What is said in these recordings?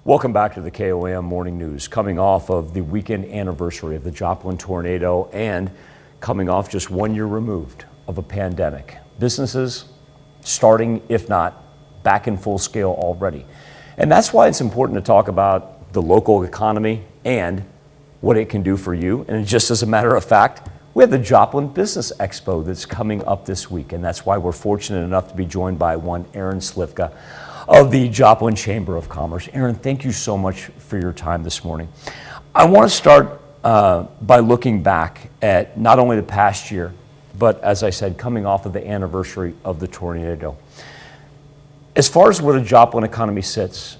Welcome back to the KOAM Morning News, coming off of the weekend anniversary of the Joplin tornado and coming off just 1 year removed of a pandemic. Businesses starting, if not, back in full scale already. And that's why it's important to talk about the local economy and what it can do for you. And just as a matter of fact, we have the Joplin Business Expo that's coming up this week. And that's why we're fortunate enough to be joined by one Aaron Slivka of the Joplin Chamber of Commerce. Aaron, thank you so much for your time this morning. I want to start by looking back at not only the past year, but as I said, coming off of the anniversary of the tornado. As far as where the Joplin economy sits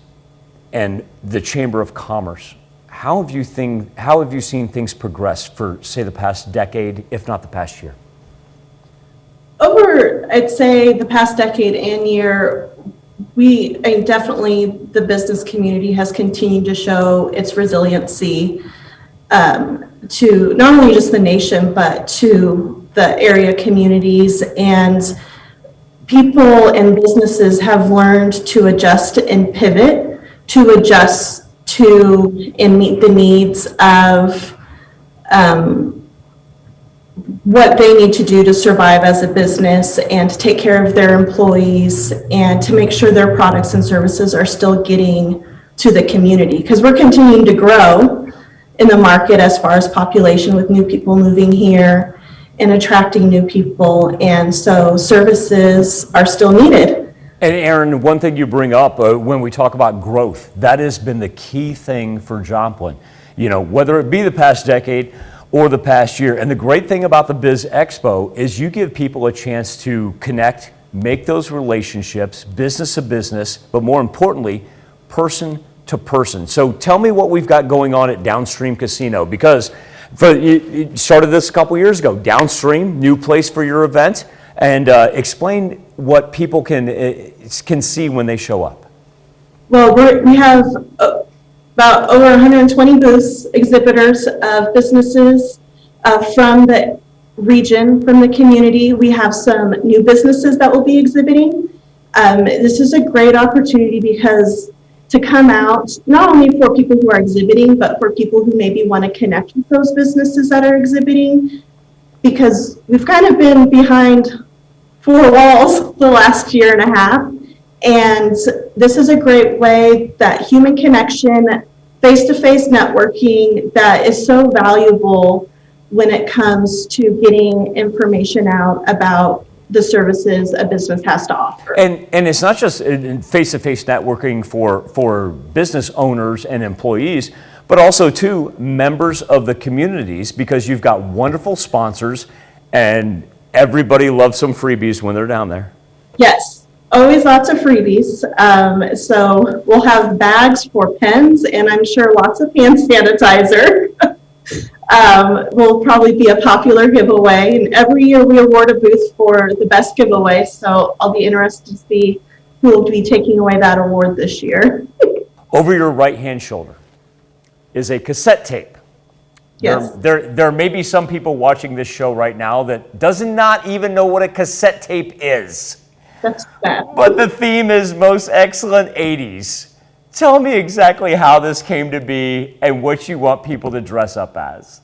and the Chamber of Commerce, how have you seen things progress for, say, the past decade, if not the past year? Over, I'd say, the past decade and year, definitely the business community has continued to show its resiliency to not only just the nation, but to the area communities. And people and businesses have learned to adjust and pivot, to adjust to and meet the needs of what they need to do to survive as a business and to take care of their employees and to make sure their products and services are still getting to the community. Because we're continuing to grow in the market as far as population, with new people moving here and attracting new people. And so services are still needed. And Aaron, one thing you bring up when we talk about growth, that has been the key thing for Joplin. You know, whether it be the past decade or the past year. And the great thing about the Biz Expo is you give people a chance to connect, make those relationships, business to business, but more importantly, person to person. So tell me what we've got going on at Downstream Casino, because you started this a couple years ago. Downstream, new place for your event, and explain what people can see when they show up. Well, we have about over 120 booths, exhibitors of businesses from the region, from the community. We have some new businesses that will be exhibiting. This is a great opportunity because to come out, not only for people who are exhibiting, but for people who maybe want to connect with those businesses that are exhibiting, because we've kind of been behind four walls the last year and a half. And this is a great way, that human connection, face-to-face networking, that is so valuable when it comes to getting information out about the services a business has to offer. And it's not just face-to-face networking for business owners and employees, but also too members of the communities, because you've got wonderful sponsors and everybody loves some freebies when they're down there. Yes, always lots of freebies. So we'll have bags for pens, and I'm sure lots of hand sanitizer. Will probably be a popular giveaway, and every year we award a booth for the best giveaway, so I'll be interested to see who will be taking away that award this year. Over your right hand shoulder is a cassette tape. Yes. There may be some people watching this show right now that does not even know what a cassette tape is. That's bad. But the theme is Most Excellent 80s. Tell me exactly how this came to be and what you want people to dress up as.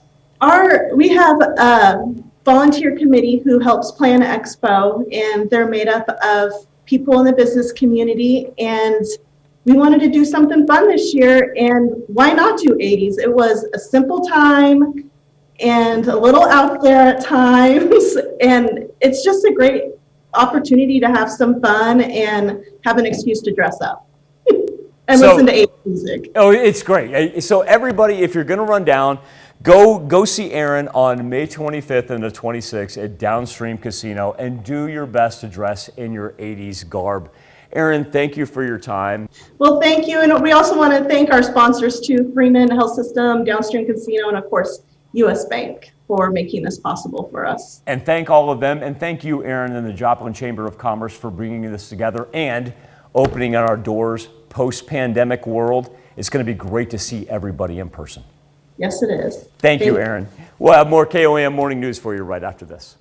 We have a volunteer committee who helps plan Expo, and they're made up of people in the business community, and we wanted to do something fun this year, and why not do 80s? It was a simple time and a little out there at times, and it's just a great opportunity to have some fun and have an excuse to dress up. And listen to 80s music. Oh, it's great. So everybody, if you're going to run down, go see Aaron on May 25th and the 26th at Downstream Casino, and do your best to dress in your 80s garb. Aaron, thank you for your time. Well, thank you. And we also want to thank our sponsors too, Freeman Health System, Downstream Casino, and of course, U.S. Bank, for making this possible for us. And thank all of them. And thank you, Aaron, and the Joplin Chamber of Commerce for bringing this together and opening our doors post-pandemic world. It's going to be great to see everybody in person. Yes, it is. Thank you, Aaron. We'll have more KOAM Morning News for you right after this.